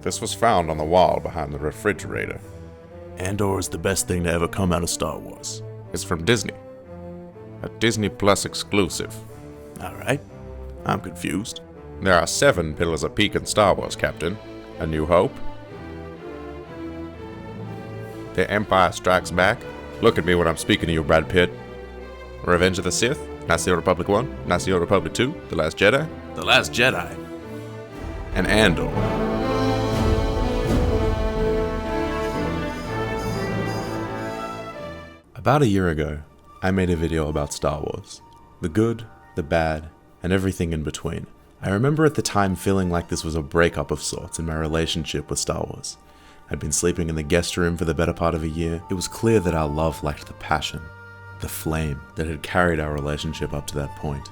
This was found on the wall behind the refrigerator. Andor is the best thing to ever come out of Star Wars. It's from Disney. A Disney Plus exclusive. Alright, I'm confused. There are 7 pillars of peak in Star Wars, Captain. A New Hope. The Empire Strikes Back. Look at me when I'm speaking to you, Brad Pitt. Revenge of the Sith. Knights of the Old Republic 1. Knights of the Old Republic 2. The Last Jedi. The Last Jedi. And Andor. About a year ago, I made a video about Star Wars. The good, the bad, and everything in between. I remember at the time feeling like this was a breakup of sorts in my relationship with Star Wars. I'd been sleeping in the guest room for the better part of a year. It was clear that our love lacked the passion, the flame that had carried our relationship up to that point.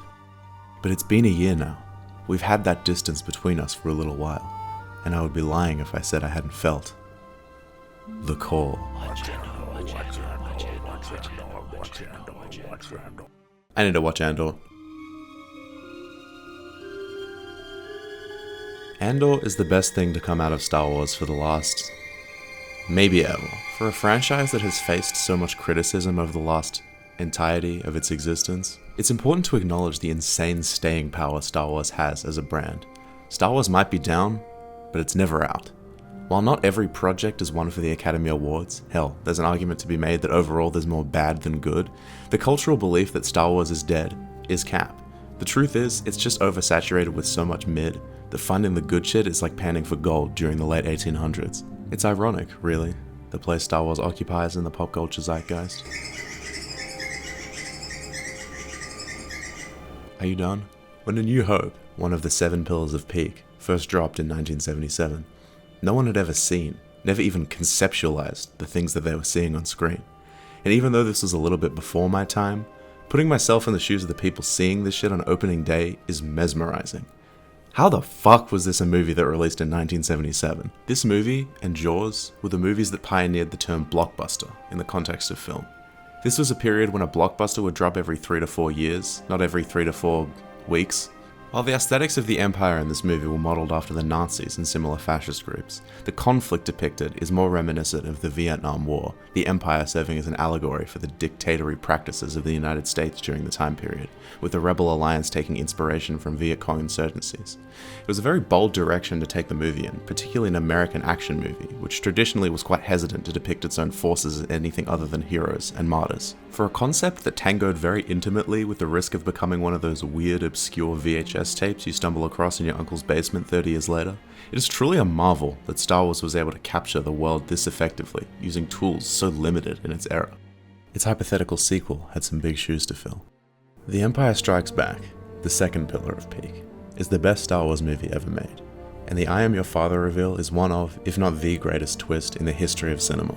But it's been a year now. We've had that distance between us for a little while, and I would be lying if I said I hadn't felt the call. I need to watch Andor. Andor is the best thing to come out of Star Wars for the last, maybe ever. For a franchise that has faced so much criticism over the last entirety of its existence, it's important to acknowledge the insane staying power Star Wars has as a brand. Star Wars might be down, but it's never out. While not every project is one for the Academy Awards, hell, there's an argument to be made that overall there's more bad than good, the cultural belief that Star Wars is dead is cap. The truth is, it's just oversaturated with so much mid that finding the good shit is like panning for gold during the late 1800s. It's ironic, really, the place Star Wars occupies in the pop culture zeitgeist. Are you done? When A New Hope, one of the 7 pillars of peak, first dropped in 1977, no one had ever seen, never even conceptualized the things that they were seeing on screen. And even though this was a little bit before my time, putting myself in the shoes of the people seeing this shit on opening day is mesmerizing. How the fuck was this a movie that released in 1977? This movie and Jaws were the movies that pioneered the term blockbuster in the context of film. This was a period when a blockbuster would drop every 3 to 4 years, not every 3 to 4 weeks. While the aesthetics of the Empire in this movie were modeled after the Nazis and similar fascist groups, the conflict depicted is more reminiscent of the Vietnam War, the Empire serving as an allegory for the dictatorial practices of the United States during the time period, with the Rebel Alliance taking inspiration from Viet Cong insurgencies. It was a very bold direction to take the movie in, particularly an American action movie, which traditionally was quite hesitant to depict its own forces as anything other than heroes and martyrs. For a concept that tangoed very intimately with the risk of becoming one of those weird, obscure VHS tapes you stumble across in your uncle's basement 30 years later, it is truly a marvel that Star Wars was able to capture the world this effectively, using tools so limited in its era. Its hypothetical sequel had some big shoes to fill. The Empire Strikes Back, the second pillar of peak, is the best Star Wars movie ever made, and the I Am Your Father reveal is one of, if not the greatest twist in the history of cinema.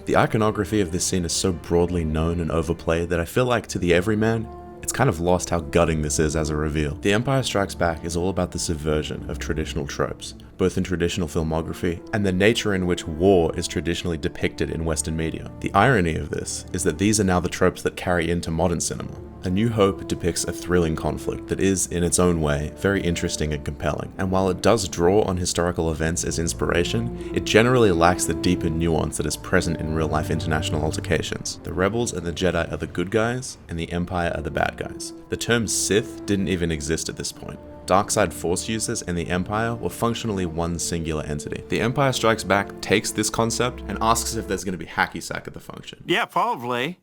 The iconography of this scene is so broadly known and overplayed that I feel like to the everyman, it's kind of lost how gutting this is as a reveal. The Empire Strikes Back is all about the subversion of traditional tropes, both in traditional filmography and the nature in which war is traditionally depicted in Western media. The irony of this is that these are now the tropes that carry into modern cinema. A New Hope depicts a thrilling conflict that is, in its own way, very interesting and compelling, and while it does draw on historical events as inspiration, it generally lacks the deeper nuance that is present in real-life international altercations. The Rebels and the Jedi are the good guys, and the Empire are the bad guys. The term Sith didn't even exist at this point. Darkside Force users and the Empire were functionally one singular entity. The Empire Strikes Back takes this concept and asks if there's going to be hacky sack at the function. Yeah, probably.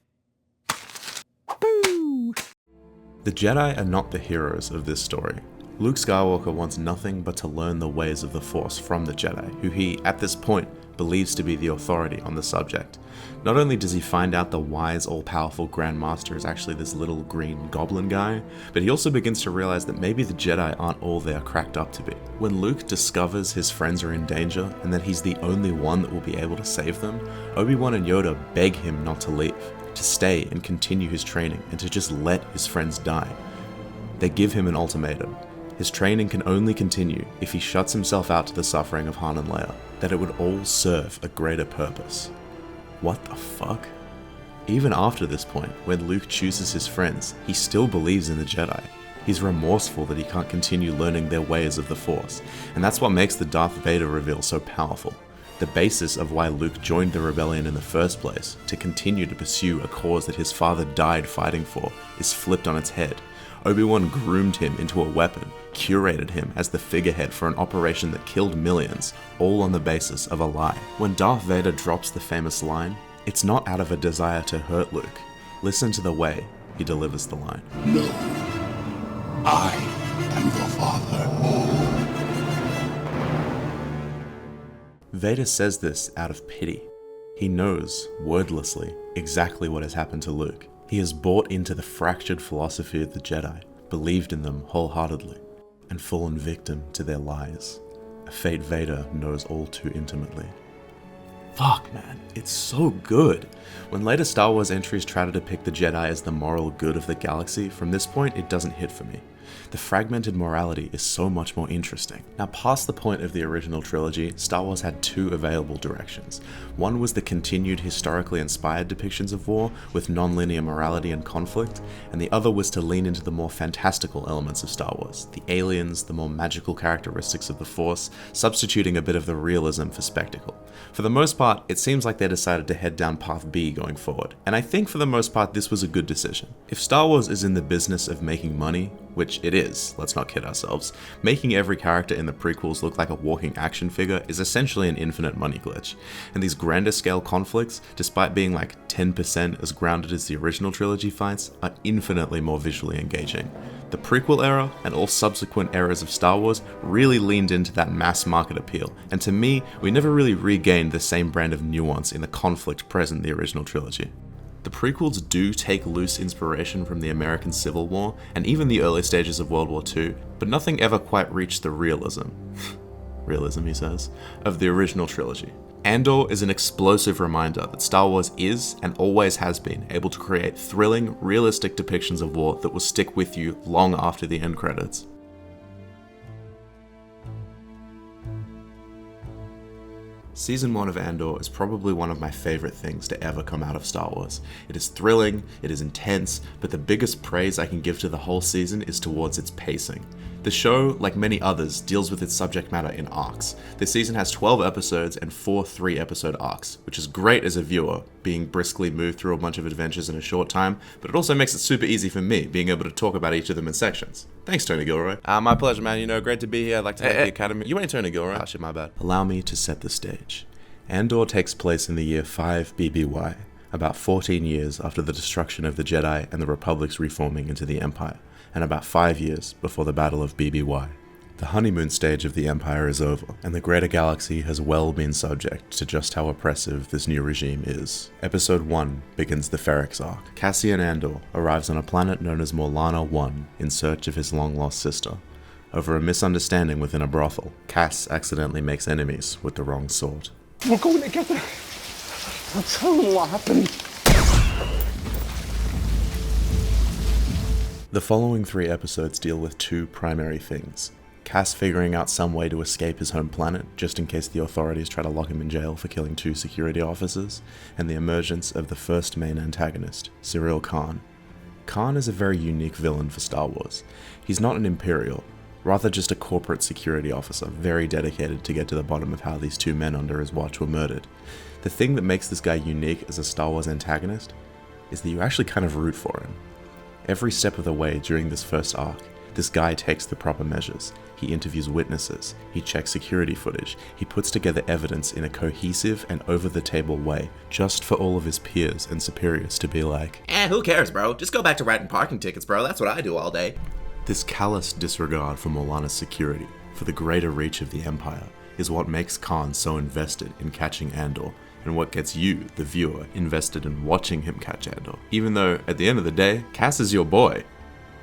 The Jedi are not the heroes of this story. Luke Skywalker wants nothing but to learn the ways of the Force from the Jedi, who he, at this point, believes to be the authority on the subject. Not only does he find out the wise, all-powerful Grand Master is actually this little green goblin guy, but he also begins to realize that maybe the Jedi aren't all they are cracked up to be. When Luke discovers his friends are in danger, and that he's the only one that will be able to save them, Obi-Wan and Yoda beg him not to leave, to stay and continue his training, and to just let his friends die. They give him an ultimatum. His training can only continue if he shuts himself out to the suffering of Han and Leia, that it would all serve a greater purpose. What the fuck? Even after this point, when Luke chooses his friends, he still believes in the Jedi. He's remorseful that he can't continue learning their ways of the Force, and that's what makes the Darth Vader reveal so powerful. The basis of why Luke joined the rebellion in the first place, to continue to pursue a cause that his father died fighting for, is flipped on its head. Obi-Wan groomed him into a weapon, curated him as the figurehead for an operation that killed millions, all on the basis of a lie. When Darth Vader drops the famous line, it's not out of a desire to hurt Luke. Listen to the way he delivers the line. No, I am your father. Vader says this out of pity. He knows, wordlessly, exactly what has happened to Luke. He has bought into the fractured philosophy of the Jedi, believed in them wholeheartedly, and fallen victim to their lies. A fate Vader knows all too intimately. Fuck, man, it's so good. When later Star Wars entries try to depict the Jedi as the moral good of the galaxy, from this point it doesn't hit for me. The fragmented morality is so much more interesting. Now, past the point of the original trilogy, Star Wars had two available directions. One was the continued historically inspired depictions of war, with non-linear morality and conflict, and the other was to lean into the more fantastical elements of Star Wars, the aliens, the more magical characteristics of the Force, substituting a bit of the realism for spectacle. For the most part, it seems like they decided to head down path B going forward, and I think for the most part this was a good decision. If Star Wars is in the business of making money, which it is, let's not kid ourselves, making every character in the prequels look like a walking action figure is essentially an infinite money glitch. And these grander scale conflicts, despite being like 10% as grounded as the original trilogy fights, are infinitely more visually engaging. The prequel era and all subsequent eras of Star Wars really leaned into that mass market appeal, and to me, we never really regained the same brand of nuance in the conflict present in the original trilogy. The prequels do take loose inspiration from the American Civil War and even the early stages of World War II, but nothing ever quite reached the realism, he says, of the original trilogy. Andor is an explosive reminder that Star Wars is, and always has been, able to create thrilling, realistic depictions of war that will stick with you long after the end credits. Season 1 of Andor is probably one of my favorite things to ever come out of Star Wars. It is thrilling, it is intense, but the biggest praise I can give to the whole season is towards its pacing. The show, like many others, deals with its subject matter in arcs. This season has 12 episodes and 4 3-episode arcs, which is great as a viewer, being briskly moved through a bunch of adventures in a short time, but it also makes it super easy for me, being able to talk about each of them in sections. Thanks, Tony Gilroy. My pleasure, man. Great to be here. I'd like to thank the Academy. You ain't Tony Gilroy. Oh shit, my bad. Allow me to set the stage. Andor takes place in the year 5 BBY, about 14 years after the destruction of the Jedi and the Republic's reforming into the Empire, and about 5 years before the Battle of BBY. The honeymoon stage of the Empire is over, and the greater galaxy has well been subject to just how oppressive this new regime is. Episode 1 begins the Ferrix arc. Cassian Andor arrives on a planet known as Morlana 1 in search of his long-lost sister. Over a misunderstanding within a brothel, Cass accidentally makes enemies with the wrong sort. We're going together. I'll tell them what happened. The following 3 episodes deal with 2 primary things. Cass figuring out some way to escape his home planet, just in case the authorities try to lock him in jail for killing 2 security officers, and the emergence of the first main antagonist, Cyril Khan. Khan is a very unique villain for Star Wars. He's not an Imperial, rather just a corporate security officer, very dedicated to get to the bottom of how these 2 men under his watch were murdered. The thing that makes this guy unique as a Star Wars antagonist is that you actually kind of root for him. Every step of the way during this first arc, this guy takes the proper measures. He interviews witnesses, he checks security footage, he puts together evidence in a cohesive and over-the-table way, just for all of his peers and superiors to be like, who cares, bro? Just go back to writing parking tickets, bro. That's what I do all day. This callous disregard for Morlana's security, for the greater reach of the Empire, is what makes Khan so invested in catching Andor, and what gets you, the viewer, invested in watching him catch Andor. Even though, at the end of the day, Cass is your boy.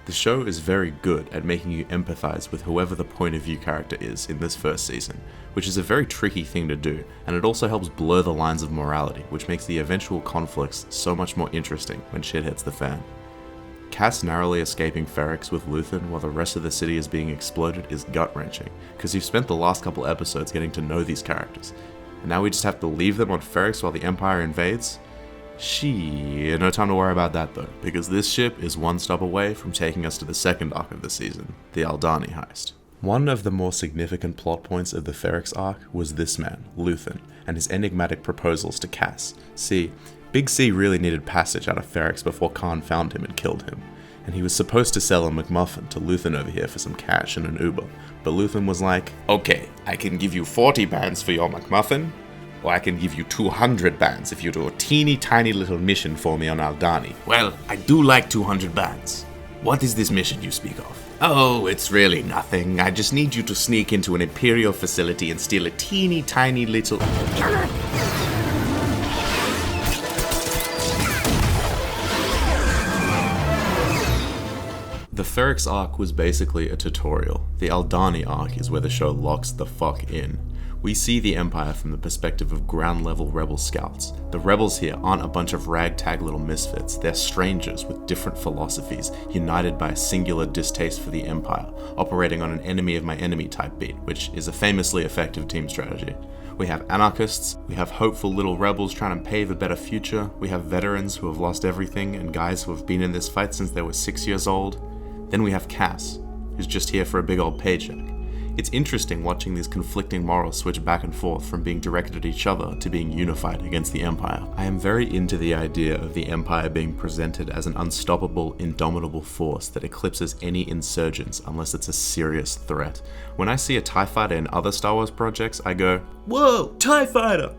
The show is very good at making you empathize with whoever the point of view character is in this first season, which is a very tricky thing to do, and it also helps blur the lines of morality, which makes the eventual conflicts so much more interesting when shit hits the fan. Cass narrowly escaping Ferrix with Luthen while the rest of the city is being exploded is gut-wrenching, because you've spent the last couple episodes getting to know these characters, and now we just have to leave them on Ferrix while the Empire invades? No time to worry about that though, because this ship is one stop away from taking us to the second arc of the season, the Aldhani heist. One of the more significant plot points of the Ferrix arc was this man, Luthen, and his enigmatic proposals to Cass. See, Big C really needed passage out of Ferrix before Khan found him and killed him, and he was supposed to sell a McMuffin to Luthen over here for some cash and an Uber, but Luthen was like, okay, I can give you 40 bands for your McMuffin, or I can give you 200 bands if you do a teeny tiny little mission for me on Aldhani. Well, I do like 200 bands. What is this mission you speak of? Oh, it's really nothing. I just need you to sneak into an Imperial facility and steal a teeny tiny little... The Ferrix arc was basically a tutorial. The Aldhani arc is where the show locks the fuck in. We see the Empire from the perspective of ground-level rebel scouts. The rebels here aren't a bunch of ragtag little misfits, they're strangers with different philosophies, united by a singular distaste for the Empire, operating on an enemy of my enemy type beat, which is a famously effective team strategy. We have anarchists, we have hopeful little rebels trying to pave a better future, we have veterans who have lost everything and guys who have been in this fight since they were 6 years old. Then we have Cass, who's just here for a big old paycheck. It's interesting watching these conflicting morals switch back and forth from being directed at each other to being unified against the Empire. I am very into the idea of the Empire being presented as an unstoppable, indomitable force that eclipses any insurgents unless it's a serious threat. When I see a TIE fighter in other Star Wars projects, I go, whoa, TIE fighter!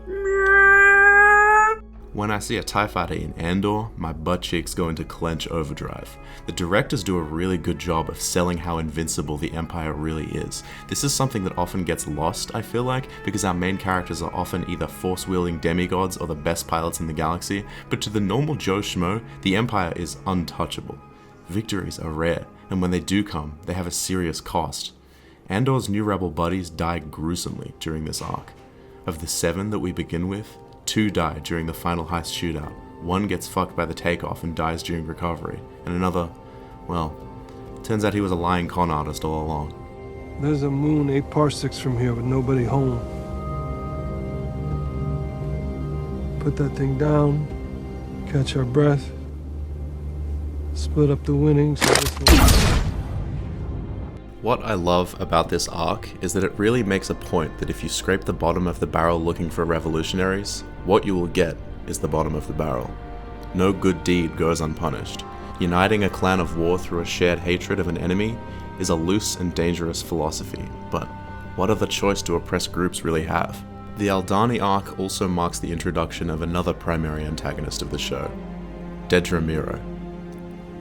When I see a TIE fighter in Andor, my butt cheeks go into clench overdrive. The directors do a really good job of selling how invincible the Empire really is. This is something that often gets lost, I feel like, because our main characters are often either force-wielding demigods or the best pilots in the galaxy, but to the normal Joe Schmo, the Empire is untouchable. Victories are rare, and when they do come, they have a serious cost. Andor's new rebel buddies die gruesomely during this arc. Of the 7 that we begin with, 2 die during the final heist shootout, 1 gets fucked by the takeoff and dies during recovery, and another, well, turns out he was a lying con artist all along. There's a moon 8 parsecs from here with nobody home. Put that thing down, catch our breath, split up the winnings. What I love about this arc is that it really makes a point that if you scrape the bottom of the barrel looking for revolutionaries, what you will get is the bottom of the barrel. No good deed goes unpunished. Uniting a clan of war through a shared hatred of an enemy is a loose and dangerous philosophy, but what other choice do oppressed groups really have? The Aldhani arc also marks the introduction of another primary antagonist of the show, Dedra Meero.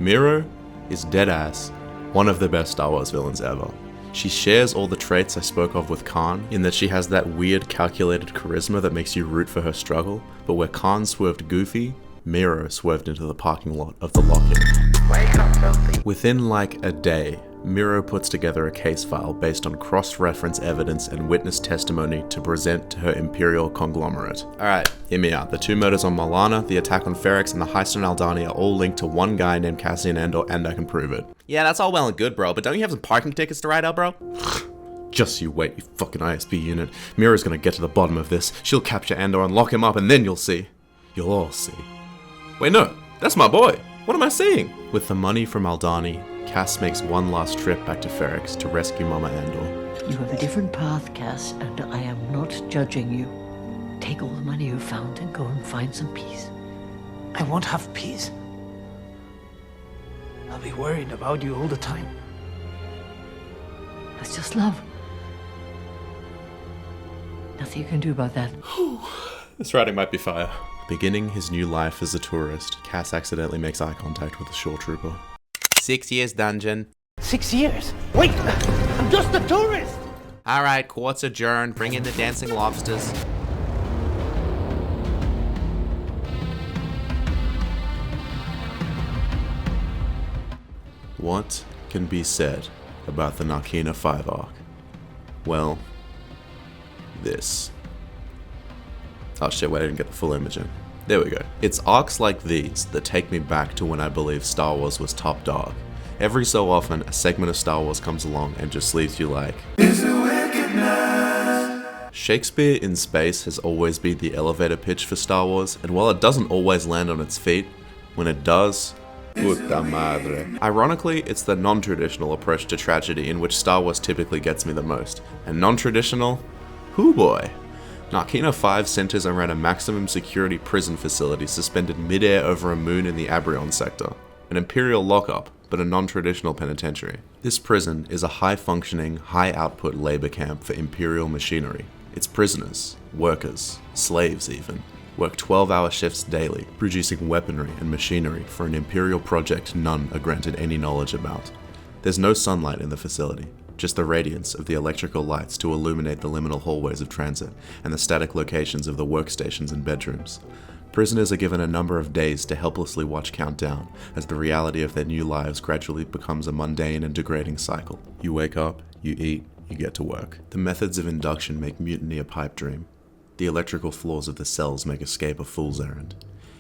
Meero is deadass one of the best Star Wars villains ever. She shares all the traits I spoke of with Khan, in that she has that weird calculated charisma that makes you root for her struggle, but where Khan swerved goofy, Meero swerved into the parking lot of the lock-in. Within like a day, Meero puts together a case file based on cross-reference evidence and witness testimony to present to her Imperial conglomerate. Alright, hear me out. The 2 murders on Malana, the attack on Ferrix, and the heist on Aldhani are all linked to one guy named Cassian Andor, and I can prove it. Yeah, that's all well and good, bro, but don't you have some parking tickets to ride out, bro? Just you wait, you fucking ISB unit. Meero's gonna get to the bottom of this. She'll capture Andor and lock him up, and then you'll see. You'll all see. Wait, no, that's my boy. What am I seeing? With the money from Aldhani, Cass makes one last trip back to Ferrix to rescue Mama Andor. You have a different path, Cass, and I am not judging you. Take all the money you found and go and find some peace. I won't have peace. I'll be worried about you all the time. That's just love. Nothing you can do about that. This writing might be fire. Beginning his new life as a tourist, Cass accidentally makes eye contact with a shore trooper. 6 years dungeon. 6 years? Wait! I'm just a tourist! Alright, court's adjourned. Bring in the dancing lobsters. What can be said about the Narkina 5 arc? Well, this. Oh shit, wait, I didn't get the full image in. There we go. It's arcs like these that take me back to when I believe Star Wars was top dog. Every so often, a segment of Star Wars comes along and just leaves you like, Shakespeare in space has always been the elevator pitch for Star Wars, and while it doesn't always land on its feet, when it does, puta madre. Ironically, it's the non-traditional approach to tragedy in which Star Wars typically gets me the most. And non-traditional? Hoo boy. Narkina 5 centers around a maximum security prison facility suspended mid-air over a moon in the Abrion sector. An Imperial lockup, but a non-traditional penitentiary. This prison is a high-functioning, high-output labor camp for Imperial machinery. Its prisoners, workers, slaves even, work 12-hour shifts daily, producing weaponry and machinery for an Imperial project none are granted any knowledge about. There's no sunlight in the facility, just the radiance of the electrical lights to illuminate the liminal hallways of transit and the static locations of the workstations and bedrooms. Prisoners are given a number of days to helplessly watch count down as the reality of their new lives gradually becomes a mundane and degrading cycle. You wake up, you eat, you get to work. The methods of induction make mutiny a pipe dream. The electrical floors of the cells make escape a fool's errand.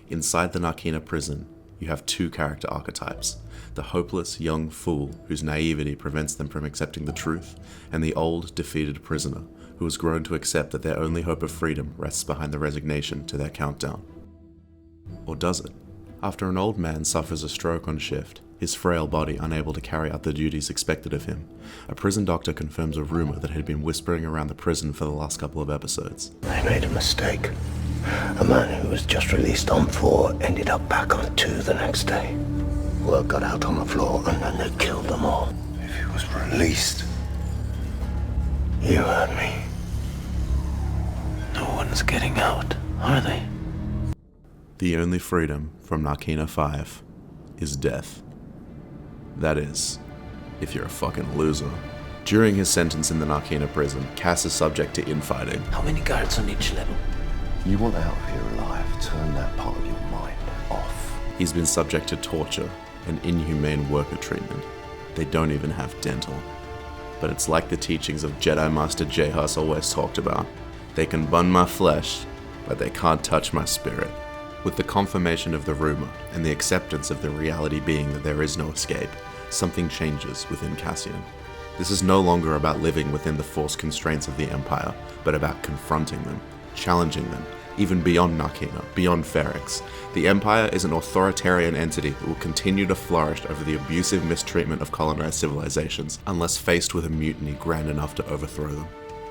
Inside the Narkina prison, you have two character archetypes: the hopeless young fool whose naivety prevents them from accepting the truth, and the old, defeated prisoner who has grown to accept that their only hope of freedom rests behind the resignation to their countdown. Or does it? After an old man suffers a stroke on shift, his frail body unable to carry out the duties expected of him, a prison doctor confirms a rumor that had been whispering around the prison for the last couple of episodes. They made a mistake. A man who was just released on 4 ended up back on 2 the next day. Word got out on the floor and then they killed them all. If he was released, you heard me. No one's getting out, are they? The only freedom from Narkina 5 is death. That is, if you're a fucking loser. During his sentence in the Narkina prison, Cass is subject to infighting. How many guards on each level? You want out of here alive, turn that part of your mind off. He's been subject to torture and inhumane worker treatment. They don't even have dental. But it's like the teachings of Jedi Master Jehus always talked about. They can burn my flesh, but they can't touch my spirit. With the confirmation of the rumor and the acceptance of the reality being that there is no escape, something changes within Cassian. This is no longer about living within the forced constraints of the Empire, but about confronting them, challenging them, even beyond Narkina, beyond Ferrix. The Empire is an authoritarian entity that will continue to flourish over the abusive mistreatment of colonized civilizations, unless faced with a mutiny grand enough to overthrow them.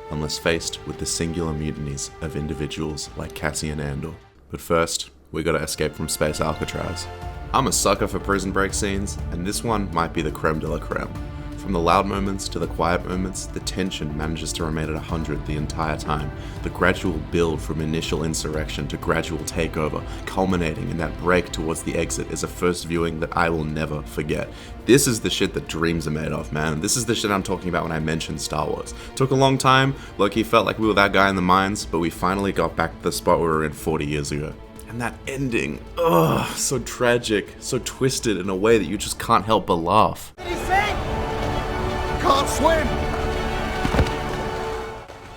Unless faced with the singular mutinies of individuals like Cassian Andor. But first, we gotta escape from Space Alcatraz. I'm a sucker for prison break scenes, and this one might be the creme de la creme. From the loud moments to the quiet moments, the tension manages to remain at 100 the entire time. The gradual build from initial insurrection to gradual takeover, culminating in that break towards the exit, is a first viewing that I will never forget. This is the shit that dreams are made of, man. This is the shit I'm talking about when I mentioned Star Wars. Took a long time, Loki felt like we were that guy in the mines, but we finally got back to the spot we were in 40 years ago. And that ending, so tragic, so twisted in a way that you just can't help but laugh. Can't swim!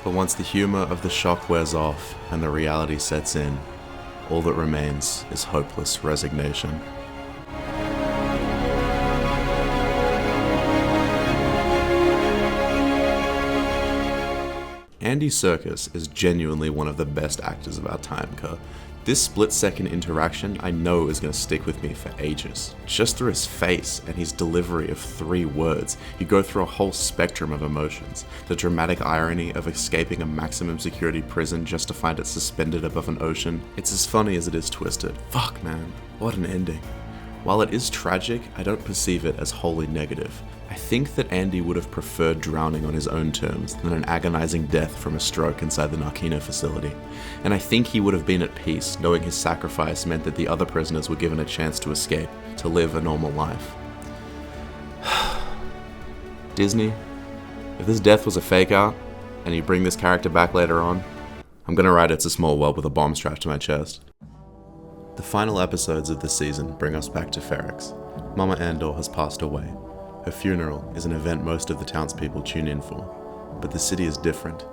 But once the humor of the shock wears off and the reality sets in, all that remains is hopeless resignation. Andy Serkis is genuinely one of the best actors of our time, Kerr. This split-second interaction I know is going to stick with me for ages. Just through his face and his delivery of 3 words, you go through a whole spectrum of emotions. The dramatic irony of escaping a maximum security prison just to find it suspended above an ocean. It's as funny as it is twisted. Fuck man, what an ending. While it is tragic, I don't perceive it as wholly negative. I think that Andy would have preferred drowning on his own terms than an agonizing death from a stroke inside the Narkina facility. And I think he would have been at peace knowing his sacrifice meant that the other prisoners were given a chance to escape, to live a normal life. Disney, if this death was a fake out, and you bring this character back later on, I'm gonna write It's a Small World with a bomb strapped to my chest. The final episodes of the season bring us back to Ferrix. Mama Andor has passed away. Her funeral is an event most of the townspeople tune in for. But the city is different.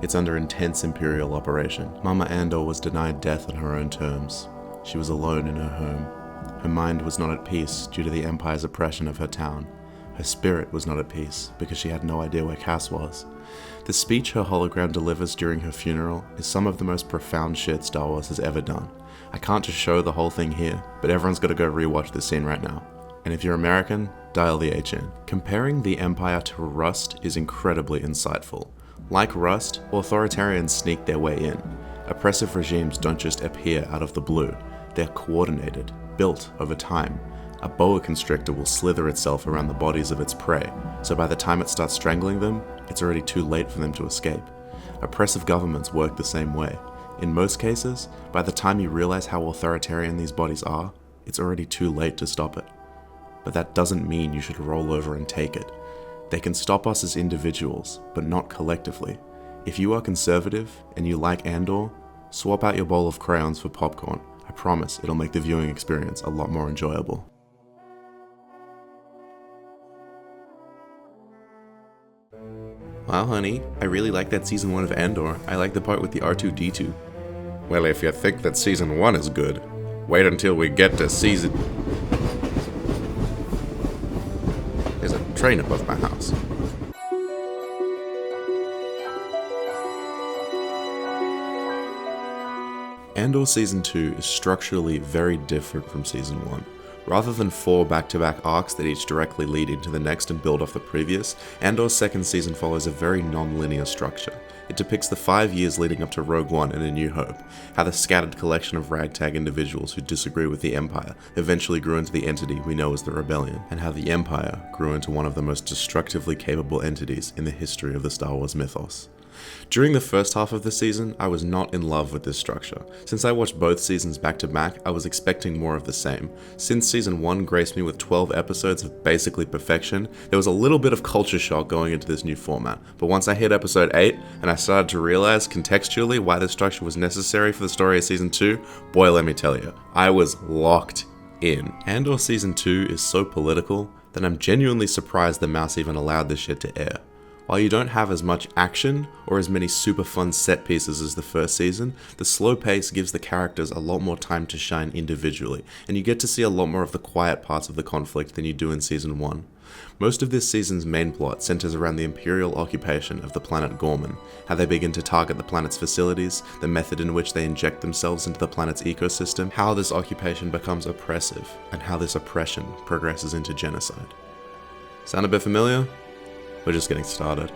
It's under intense Imperial operation. Mama Andor was denied death on her own terms. She was alone in her home. Her mind was not at peace due to the Empire's oppression of her town. Her spirit was not at peace because she had no idea where Cass was. The speech her hologram delivers during her funeral is some of the most profound shit Star Wars has ever done. I can't just show the whole thing here, but everyone's got to go rewatch this scene right now. And if you're American, dial the H in. Comparing the Empire to Rust is incredibly insightful. Like Rust, authoritarians sneak their way in. Oppressive regimes don't just appear out of the blue. They're coordinated, built over time. A boa constrictor will slither itself around the bodies of its prey, so by the time it starts strangling them, it's already too late for them to escape. Oppressive governments work the same way. In most cases, by the time you realize how authoritarian these bodies are, it's already too late to stop it. But that doesn't mean you should roll over and take it. They can stop us as individuals, but not collectively. If you are conservative and you like Andor, swap out your bowl of crayons for popcorn. I promise it'll make the viewing experience a lot more enjoyable. Wow, honey, I really like that season 1 of Andor. I like the part with the R2-D2. Well, if you think that season 1 is good, wait until we get to season... There's a train above my house. Andor Season 2 is structurally very different from Season 1. Rather than 4 back-to-back arcs that each directly lead into the next and build off the previous, Andor's second season follows a very non-linear structure. It depicts the 5 years leading up to Rogue One and A New Hope, how the scattered collection of ragtag individuals who disagree with the Empire eventually grew into the entity we know as the Rebellion, and how the Empire grew into one of the most destructively capable entities in the history of the Star Wars mythos. During the first half of the season, I was not in love with this structure. Since I watched both seasons back to back, I was expecting more of the same. Since season 1 graced me with 12 episodes of basically perfection, there was a little bit of culture shock going into this new format. But once I hit episode 8, and I started to realize contextually why this structure was necessary for the story of season 2, boy let me tell you, I was locked in. Andor season 2 is so political that I'm genuinely surprised the mouse even allowed this shit to air. While you don't have as much action or as many super fun set pieces as the first season, the slow pace gives the characters a lot more time to shine individually, and you get to see a lot more of the quiet parts of the conflict than you do in season 1. Most of this season's main plot centers around the Imperial occupation of the planet Gorman, how they begin to target the planet's facilities, the method in which they inject themselves into the planet's ecosystem, how this occupation becomes oppressive, and how this oppression progresses into genocide. Sound a bit familiar? We're just getting started.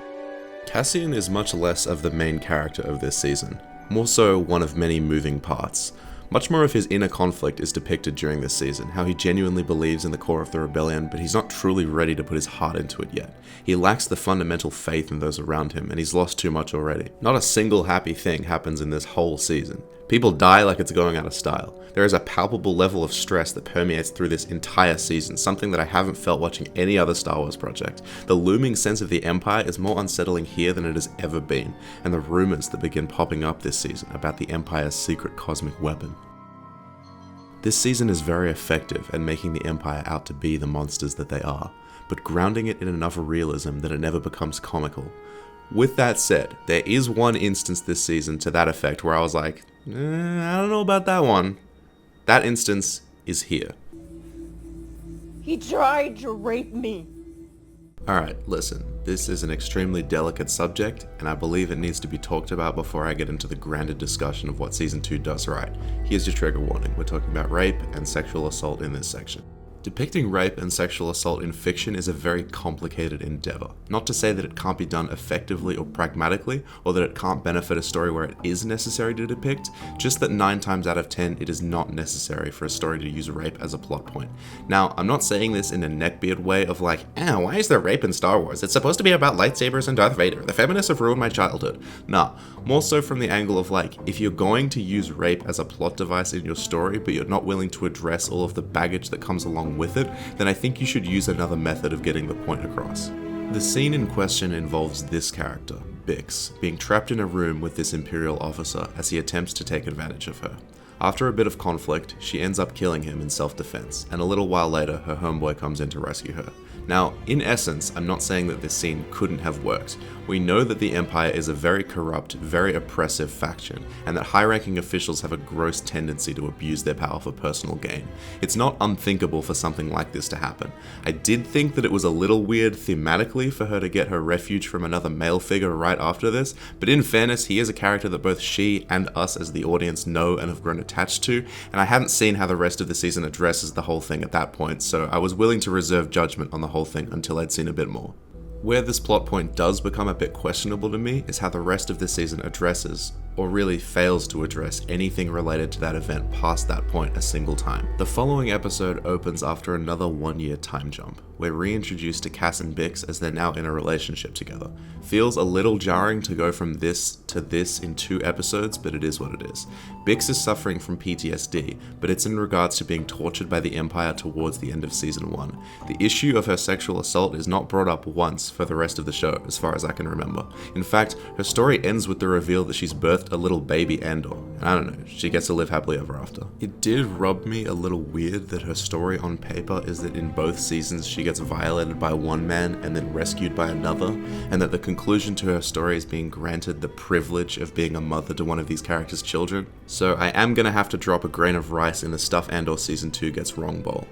Cassian is much less of the main character of this season, more so one of many moving parts. Much more of his inner conflict is depicted during this season, how he genuinely believes in the core of the rebellion, but he's not truly ready to put his heart into it yet. He lacks the fundamental faith in those around him, and he's lost too much already. Not a single happy thing happens in this whole season. People die like it's going out of style. There is a palpable level of stress that permeates through this entire season, something that I haven't felt watching any other Star Wars project. The looming sense of the Empire is more unsettling here than it has ever been, and the rumors that begin popping up this season about the Empire's secret cosmic weapon. This season is very effective at making the Empire out to be the monsters that they are, but grounding it in enough realism that it never becomes comical. With that said, there is one instance this season to that effect where I was like, I don't know about that one. That instance is here. He tried to rape me. Alright, listen, this is an extremely delicate subject, and I believe it needs to be talked about before I get into the grander discussion of what Season 2 does right. Here's your trigger warning, we're talking about rape and sexual assault in this section. Depicting rape and sexual assault in fiction is a very complicated endeavor. Not to say that it can't be done effectively or pragmatically, or that it can't benefit a story where it is necessary to depict, just that 9 times out of 10 it is not necessary for a story to use rape as a plot point. Now, I'm not saying this in a neckbeard way of like, why is there rape in Star Wars? It's supposed to be about lightsabers and Darth Vader. The feminists have ruined my childhood. Nah, more so from the angle of like, if you're going to use rape as a plot device in your story, but you're not willing to address all of the baggage that comes along with it, then I think you should use another method of getting the point across. The scene in question involves this character, Bix, being trapped in a room with this Imperial officer as he attempts to take advantage of her. After a bit of conflict, she ends up killing him in self-defense, and a little while later her homeboy comes in to rescue her. Now, in essence, I'm not saying that this scene couldn't have worked. We know that the Empire is a very corrupt, very oppressive faction, and that high-ranking officials have a gross tendency to abuse their power for personal gain. It's not unthinkable for something like this to happen. I did think that it was a little weird thematically for her to get her refuge from another male figure right after this, but in fairness, he is a character that both she and us as the audience know and have grown attached to, and I hadn't seen how the rest of the season addresses the whole thing at that point, so I was willing to reserve judgment on the whole thing until I'd seen a bit more. Where this plot point does become a bit questionable to me is how the rest of the season addresses, or really fails to address, anything related to that event past that point a single time. The following episode opens after another 1-year time jump. We're reintroduced to Cass and Bix as they're now in a relationship together. Feels a little jarring to go from this to this in 2 episodes, but it is what it is. Bix is suffering from PTSD, but it's in regards to being tortured by the Empire towards the end of season 1. The issue of her sexual assault is not brought up once for the rest of the show, as far as I can remember. In fact, her story ends with the reveal that she's birthed a little baby Andor, and I don't know, she gets to live happily ever after. It did rub me a little weird that her story on paper is that in both seasons she gets violated by one man and then rescued by another, and that the conclusion to her story is being granted the privilege of being a mother to one of these characters' children. So I am gonna have to drop a grain of rice in the Stuff Andor Season 2 Gets Wrong bowl.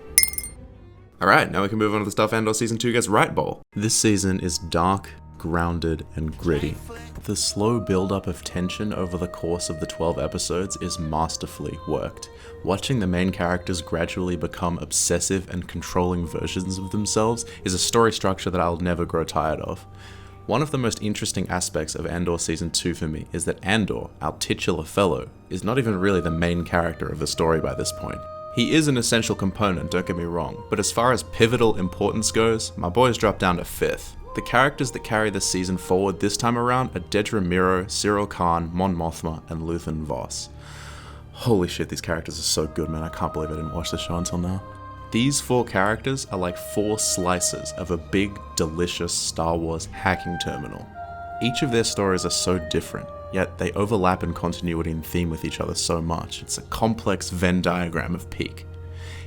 Alright, now we can move on to the Stuff Andor Season 2 Gets Right bowl. This season is dark, grounded, and gritty. The slow build-up of tension over the course of the 12 episodes is masterfully worked. Watching the main characters gradually become obsessive and controlling versions of themselves is a story structure that I'll never grow tired of. One of the most interesting aspects of Andor Season 2 for me is that Andor, our titular fellow, is not even really the main character of the story by this point. He is an essential component, don't get me wrong, but as far as pivotal importance goes, my boys dropped down to 5th. The characters that carry the season forward this time around are Dedra Meero, Cyril Khan, Mon Mothma, and Luthen Voss. Holy shit, these characters are so good, man. I can't believe I didn't watch the show until now. These 4 characters are like 4 slices of a big, delicious Star Wars hacking terminal. Each of their stories are so different, yet they overlap in continuity and theme with each other so much. It's a complex Venn diagram of peak.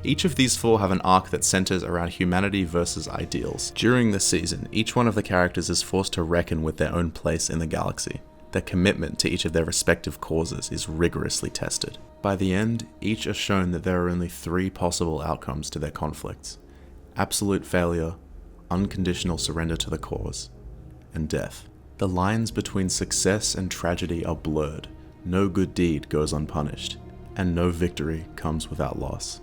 Each of these 4 have an arc that centers around humanity versus ideals. During the season, each one of the characters is forced to reckon with their own place in the galaxy. Their commitment to each of their respective causes is rigorously tested. By the end, each are shown that there are only 3 possible outcomes to their conflicts: absolute failure, unconditional surrender to the cause, and death. The lines between success and tragedy are blurred, no good deed goes unpunished, and no victory comes without loss.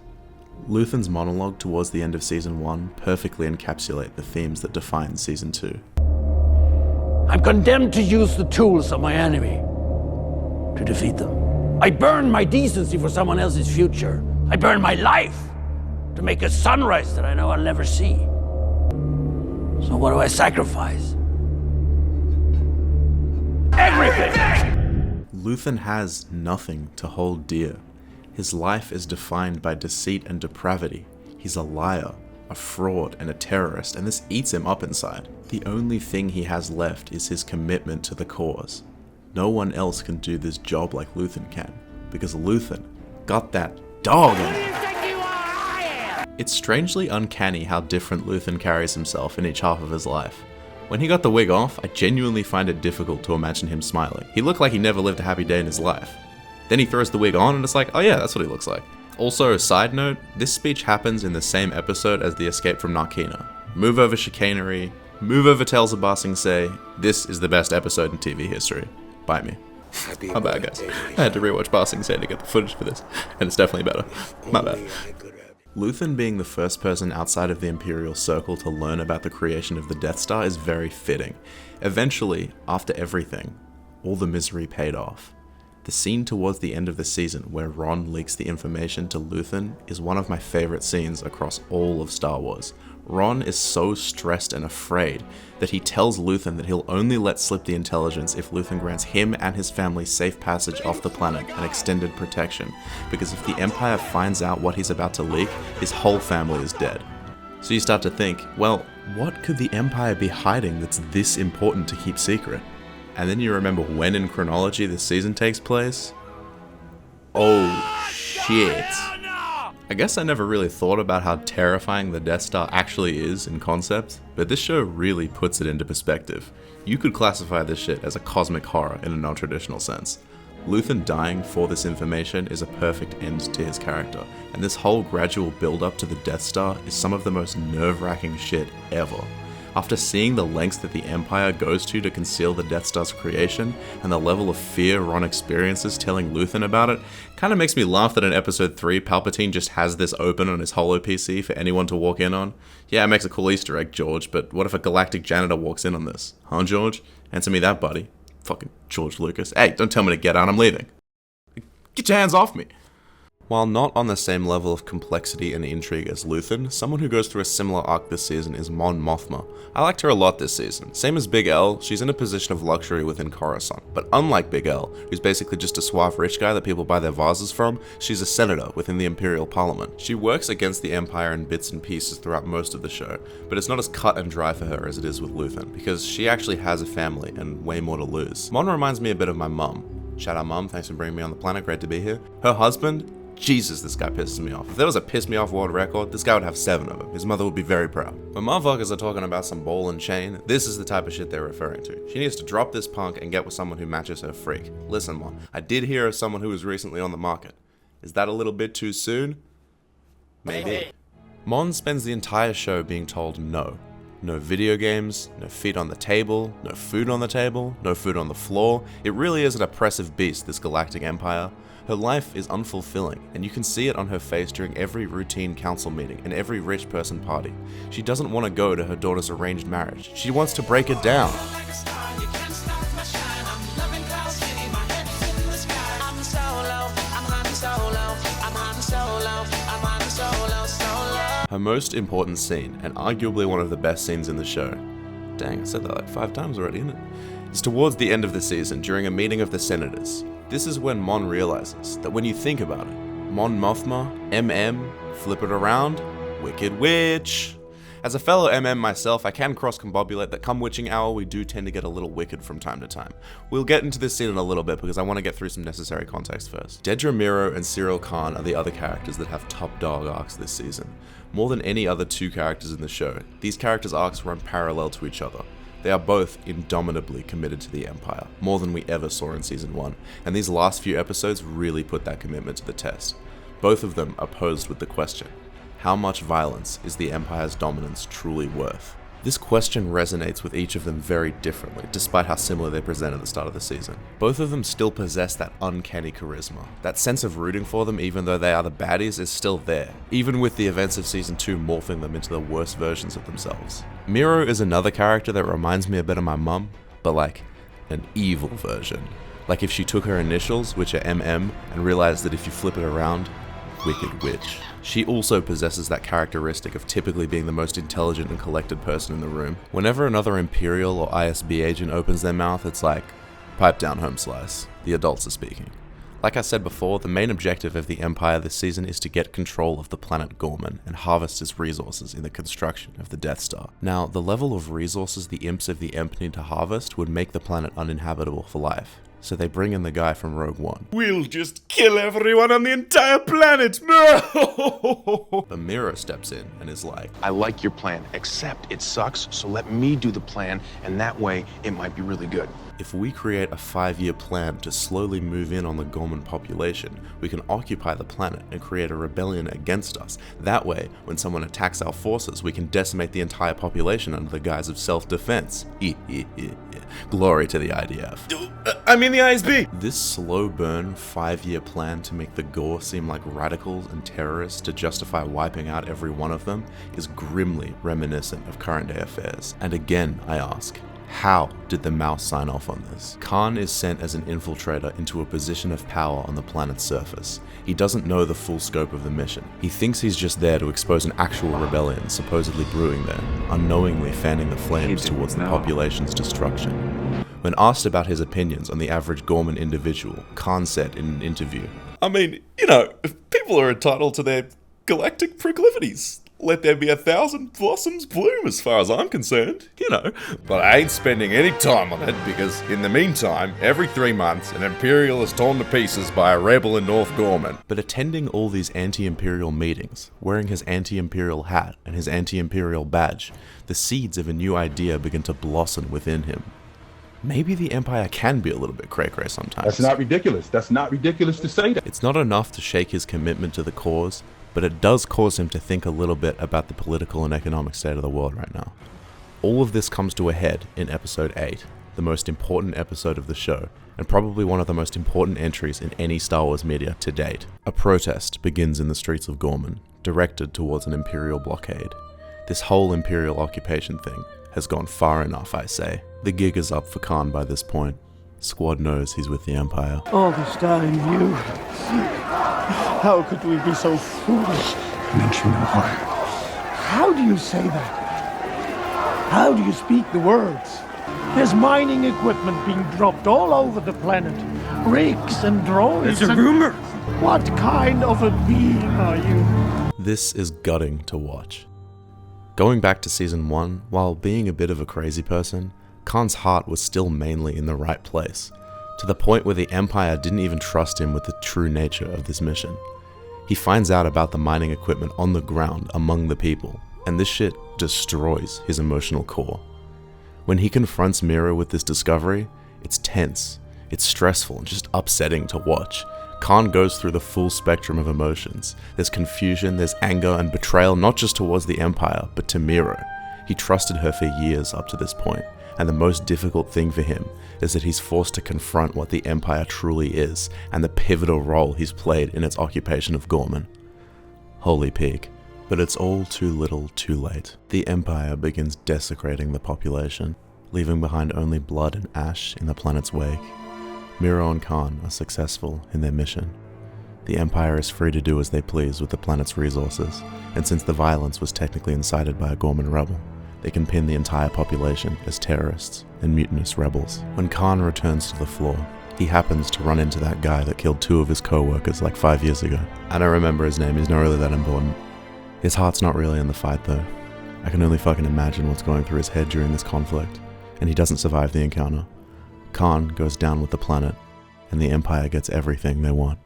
Luthen's monologue towards the end of Season 1 perfectly encapsulate the themes that define Season 2. I'm condemned to use the tools of my enemy to defeat them. I burn my decency for someone else's future. I burn my life to make a sunrise that I know I'll never see. So what do I sacrifice? Everything! Luthen has nothing to hold dear. His life is defined by deceit and depravity. He's a liar, a fraud, and a terrorist, and this eats him up inside. The only thing he has left is his commitment to the cause. No one else can do this job like Luthen can, because Luthen got that dog in him. It's strangely uncanny how different Luthen carries himself in each half of his life. When he got the wig off, I genuinely find it difficult to imagine him smiling. He looked like he never lived a happy day in his life. Then he throws the wig on and it's like, oh yeah, that's what he looks like. Also, side note, this speech happens in the same episode as the escape from Narkina. Move over chicanery, move over Tales of Ba Sing Se. This is the best episode in TV history. Bite me. My bad, guys. I had to rewatch Ba Sing Se to get the footage for this, and it's definitely better. My bad. Luthen being the first person outside of the Imperial Circle to learn about the creation of the Death Star is very fitting. Eventually, after everything, all the misery paid off. The scene towards the end of the season where Ron leaks the information to Luthen is one of my favorite scenes across all of Star Wars. Ron is so stressed and afraid that he tells Luthen that he'll only let slip the intelligence if Luthen grants him and his family safe passage off the planet and extended protection, because if the Empire finds out what he's about to leak, his whole family is dead. So you start to think, well, what could the Empire be hiding that's this important to keep secret? And then you remember when in chronology this season takes place. Oh shit. I guess I never really thought about how terrifying the Death Star actually is in concept, but this show really puts it into perspective. You could classify this shit as a cosmic horror in a non-traditional sense. Luthen dying for this information is a perfect end to his character, and this whole gradual build-up to the Death Star is some of the most nerve-wracking shit ever. After seeing the lengths that the Empire goes to conceal the Death Star's creation, and the level of fear Ron experiences telling Luthen about it, kinda makes me laugh that in Episode 3, Palpatine just has this open on his holo PC for anyone to walk in on. Yeah, it makes a cool Easter egg, George, but what if a galactic janitor walks in on this? Huh, George? Answer me that, buddy. Fucking George Lucas. Hey, don't tell me to get out, I'm leaving. Get your hands off me. While not on the same level of complexity and intrigue as Luthen, someone who goes through a similar arc this season is Mon Mothma. I liked her a lot this season. Same as Big L, she's in a position of luxury within Coruscant. But unlike Big L, who's basically just a suave rich guy that people buy their vases from, she's a senator within the Imperial Parliament. She works against the Empire in bits and pieces throughout most of the show, but it's not as cut and dry for her as it is with Luthen, because she actually has a family and way more to lose. Mon reminds me a bit of my mum. Shout out Mum, thanks for bringing me on the planet, great to be here. Her husband, Jesus, this guy pisses me off. If there was a piss me off world record, this guy would have 7 of them. His mother would be very proud. When motherfuckers are talking about some ball and chain, this is the type of shit they're referring to. She needs to drop this punk and get with someone who matches her freak. Listen, Mon, I did hear of someone who was recently on the market. Is that a little bit too soon? Maybe. Mon spends the entire show being told no. No video games, no feet on the table, no food on the table, no food on the floor. It really is an oppressive beast, this galactic empire. Her life is unfulfilling, and you can see it on her face during every routine council meeting and every rich person party. She doesn't want to go to her daughter's arranged marriage. She wants to break it down. Her most important scene, and arguably one of the best scenes in the show, dang, I said that like 5 times already, isn't it? Is towards the end of the season, during a meeting of the senators. This is when Mon realizes that when you think about it, Mon Mothma, MM, flip it around, Wicked Witch. As a fellow MM myself, I can cross-combobulate that come witching hour, we do tend to get a little wicked from time to time. We'll get into this scene in a little bit because I want to get through some necessary context first. Dedra Meero and Cyril Khan are the other characters that have top dog arcs this season. More than any other 2 characters in the show, these characters' arcs run parallel to each other. They are both indomitably committed to the Empire, more than we ever saw in Season 1, and these last few episodes really put that commitment to the test. Both of them are posed with the question, how much violence is the Empire's dominance truly worth? This question resonates with each of them very differently, despite how similar they present at the start of the season. Both of them still possess that uncanny charisma. That sense of rooting for them even though they are the baddies is still there, even with the events of Season 2 morphing them into the worst versions of themselves. Meero is another character that reminds me a bit of my mum, but like, an evil version. Like if she took her initials, which are MM, and realized that if you flip it around, Wicked Witch. She also possesses that characteristic of typically being the most intelligent and collected person in the room. Whenever another Imperial or ISB agent opens their mouth, it's like, pipe down, home slice. The adults are speaking. Like I said before, the main objective of the Empire this season is to get control of the planet Gorman and harvest its resources in the construction of the Death Star. Now, the level of resources the imps of the Emp need to harvest would make the planet uninhabitable for life. So they bring in the guy from Rogue One. We'll just kill everyone on the entire planet! But Meero steps in and is like, I like your plan, except it sucks, so let me do the plan, and that way it might be really good. if we create a 5-year plan to slowly move in on the Gorman population, we can occupy the planet and create a rebellion against us. That way, when someone attacks our forces, we can decimate the entire population under the guise of self-defense. Glory to the IDF. I mean the ISB! This slow burn 5-year plan to make the Gore seem like radicals and terrorists to justify wiping out every one of them is grimly reminiscent of current day affairs. And again, I ask, how did the mouse sign off on this? Khan is sent as an infiltrator into a position of power on the planet's surface. He doesn't know the full scope of the mission. He thinks he's just there to expose an actual rebellion supposedly brewing there, unknowingly fanning the flames towards the population's destruction. When asked about his opinions on the average Gorman individual, Khan said in an interview, I mean, you know, people are entitled to their galactic proclivities. let there be 1,000 blossoms bloom as far as I'm concerned, you know. But I ain't spending any time on it because, in the meantime, every 3 months, an Imperial is torn to pieces by a rebel in North Gorman. But attending all these anti-Imperial meetings, wearing his anti-Imperial hat and his anti-Imperial badge, the seeds of a new idea begin to blossom within him. Maybe the Empire can be a little bit cray-cray sometimes. That's not ridiculous. That's not ridiculous to say that. It's not enough to shake his commitment to the cause, but it does cause him to think a little bit about the political and economic state of the world right now. All of this comes to a head in episode 8, the most important episode of the show, and probably one of the most important entries in any Star Wars media to date. A protest begins in the streets of Gorman, directed towards an Imperial blockade. This whole Imperial occupation thing has gone far enough, I say. The gig is up for Khan by this point. Squad knows he's with the Empire. All this time, you... How could we be so foolish? Mention no more. How do you say that? How do you speak the words? There's mining equipment being dropped all over the planet. Rigs and drones. It's a rumor. What kind of a being are you? This is gutting to watch. Going back to season 1, while being a bit of a crazy person, Khan's heart was still mainly in the right place, to the point where the Empire didn't even trust him with the true nature of this mission. He finds out about the mining equipment on the ground among the people, and this shit destroys his emotional core. When he confronts Mira with this discovery, it's tense, it's stressful, and just upsetting to watch. Khan goes through the full spectrum of emotions. There's confusion, there's anger and betrayal, not just towards the Empire, but to Mira. He trusted her for years up to this point, and the most difficult thing for him is that he's forced to confront what the Empire truly is, and the pivotal role he's played in its occupation of Gorman. Holy peak. But it's all too little too late. The Empire begins desecrating the population, leaving behind only blood and ash in the planet's wake. Mira and Khan are successful in their mission. The Empire is free to do as they please with the planet's resources, and since the violence was technically incited by a Gorman rebel, they can pin the entire population as terrorists and mutinous rebels. When Khan returns to the floor, he happens to run into that guy that killed 2 of his co-workers like 5 years ago. I don't remember his name, he's not really that important. His heart's not really in the fight though. I can only fucking imagine what's going through his head during this conflict, and he doesn't survive the encounter. Khan goes down with the planet, and the Empire gets everything they want.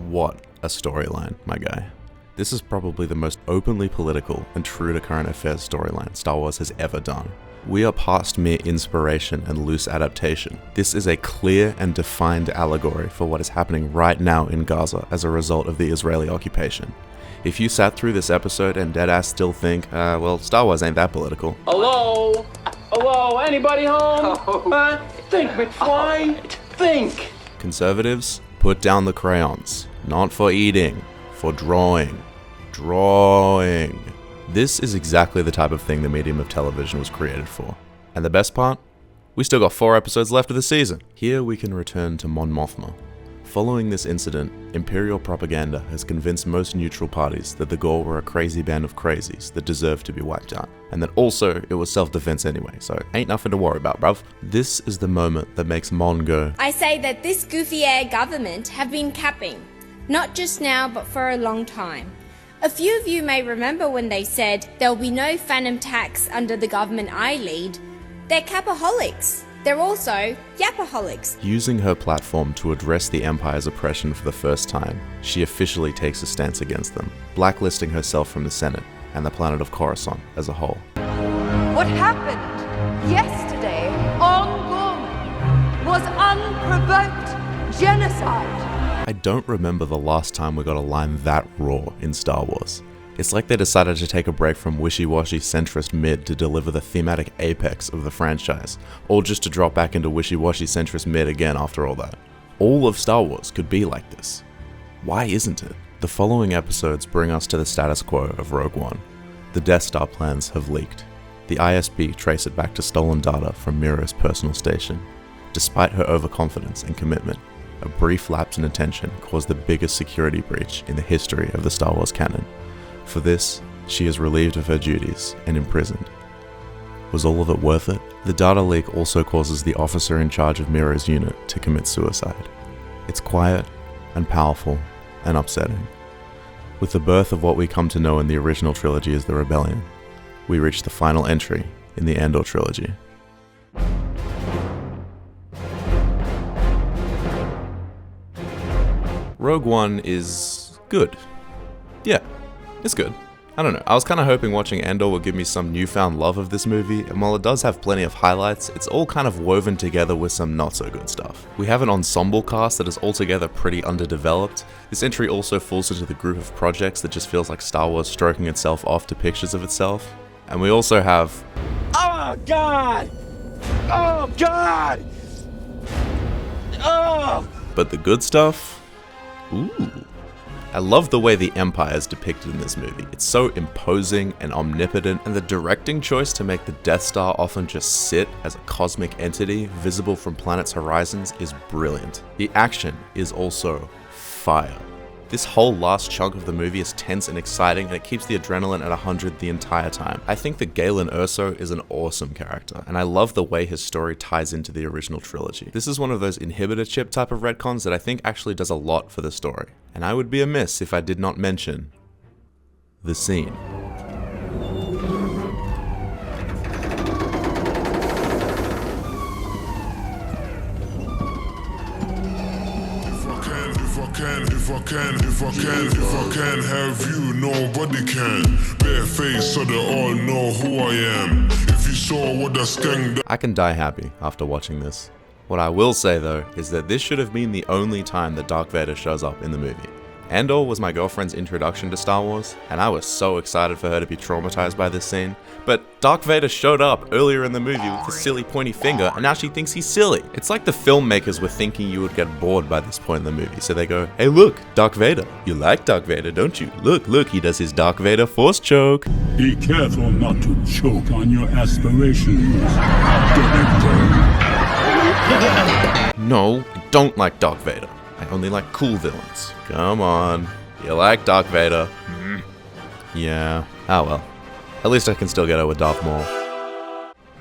What a storyline, my guy. This is probably the most openly political and true to current affairs storyline Star Wars has ever done. We are past mere inspiration and loose adaptation. This is a clear and defined allegory for what is happening right now in Gaza as a result of the Israeli occupation. If you sat through this episode and deadass still think, well, Star Wars ain't that political. Hello? Hello? Anybody home? Think, McFly. Think. Conservatives, put down the crayons. Not for eating, for drawing. Drawing. This is exactly the type of thing the medium of television was created for. And the best part? We still got 4 episodes left of the season. Here we can return to Mon Mothma. Following this incident, Imperial propaganda has convinced most neutral parties that the Ghor were a crazy band of crazies that deserved to be wiped out, and that also it was self-defense anyway, so ain't nothing to worry about, bruv. This is the moment that makes Mon go, I say that this goofy-air government have been capping, not just now but for a long time. A few of you may remember when they said there'll be no phantom tax under the government I lead. They're capaholics. They're also yapaholics. Using her platform to address the Empire's oppression for the first time, she officially takes a stance against them, blacklisting herself from the Senate and the planet of Coruscant as a whole. What happened yesterday on Gorman was unprovoked genocide. I don't remember the last time we got a line that raw in Star Wars. It's like they decided to take a break from wishy-washy centrist mid to deliver the thematic apex of the franchise, or just to drop back into wishy-washy centrist mid again after all that. All of Star Wars could be like this. Why isn't it? The following episodes bring us to the status quo of Rogue One. The Death Star plans have leaked. The ISB trace it back to stolen data from Mira's personal station. Despite her overconfidence and commitment, a brief lapse in attention caused the biggest security breach in the history of the Star Wars canon. For this, she is relieved of her duties and imprisoned. Was all of it worth it? The data leak also causes the officer in charge of Mira's unit to commit suicide. It's quiet and powerful and upsetting. With the birth of what we come to know in the original trilogy as the Rebellion, we reach the final entry in the Andor trilogy. Rogue One is good. Yeah, it's good. I don't know, I was kind of hoping watching Andor would give me some newfound love of this movie, and while it does have plenty of highlights, it's all kind of woven together with some not so good stuff. We have an ensemble cast that is altogether pretty underdeveloped. This entry also falls into the group of projects that just feels like Star Wars stroking itself off to pictures of itself. And we also have... Oh, God! Oh, God! Oh! But the good stuff? Ooh. I love the way the Empire is depicted in this movie. It's so imposing and omnipotent, and the directing choice to make the Death Star often just sit as a cosmic entity visible from planets' horizons is brilliant. The action is also fire. This whole last chunk of the movie is tense and exciting, and it keeps the adrenaline at 100 the entire time. I think that Galen Erso is an awesome character, and I love the way his story ties into the original trilogy. This is one of those inhibitor chip type of retcons that I think actually does a lot for the story, and I would be amiss if I did not mention the scene. If I can have you, nobody can. Bare face so they all know who I am. If you saw what that skank I can die happy after watching this. What I will say though, is that this should have been the only time that Darth Vader shows up in the movie. Andor was my girlfriend's introduction to Star Wars, and I was so excited for her to be traumatized by this scene. But Darth Vader showed up earlier in the movie with a silly pointy finger, and now she thinks he's silly. It's like the filmmakers were thinking you would get bored by this point in the movie, so they go, hey look, Darth Vader. You like Darth Vader, don't you? Look, he does his Darth Vader force choke. Be careful not to choke on your aspirations. No, I don't like Darth Vader. I only like cool villains. Come on. You like Darth Vader? Yeah. Oh well. At least I can still get over Darth Maul.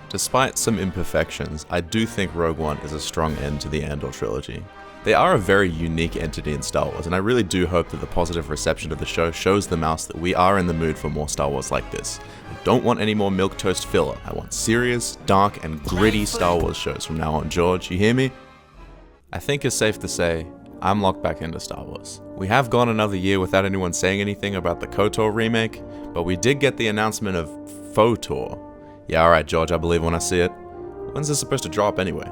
Despite some imperfections, I do think Rogue One is a strong end to the Andor trilogy. They are a very unique entity in Star Wars, and I really do hope that the positive reception of the show shows the mouse that we are in the mood for more Star Wars like this. I don't want any more milquetoast filler. I want serious, dark, and gritty Star Wars shows from now on, George. You hear me? I think it's safe to say, I'm locked back into Star Wars. We have gone another year without anyone saying anything about the KOTOR remake, but we did get the announcement of FOTOR. Yeah, alright George, I believe when I see it. When's this supposed to drop anyway?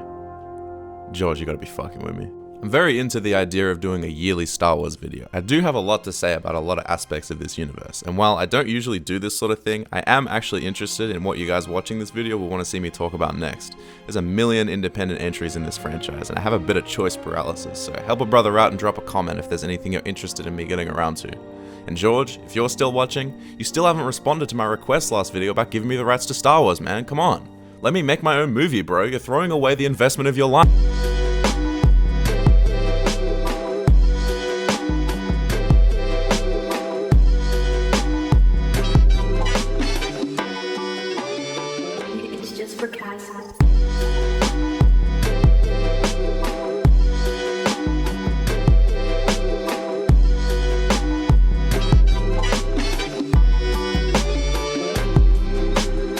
George, you gotta be fucking with me. I'm very into the idea of doing a yearly Star Wars video. I do have a lot to say about a lot of aspects of this universe, and while I don't usually do this sort of thing, I am actually interested in what you guys watching this video will want to see me talk about next. There's a million independent entries in this franchise, and I have a bit of choice paralysis, so help a brother out and drop a comment if there's anything you're interested in me getting around to. And George, if you're still watching, you still haven't responded to my request last video about giving me the rights to Star Wars, man. Come on. Let me make my own movie, bro. You're throwing away the investment of your life. It's just for cats.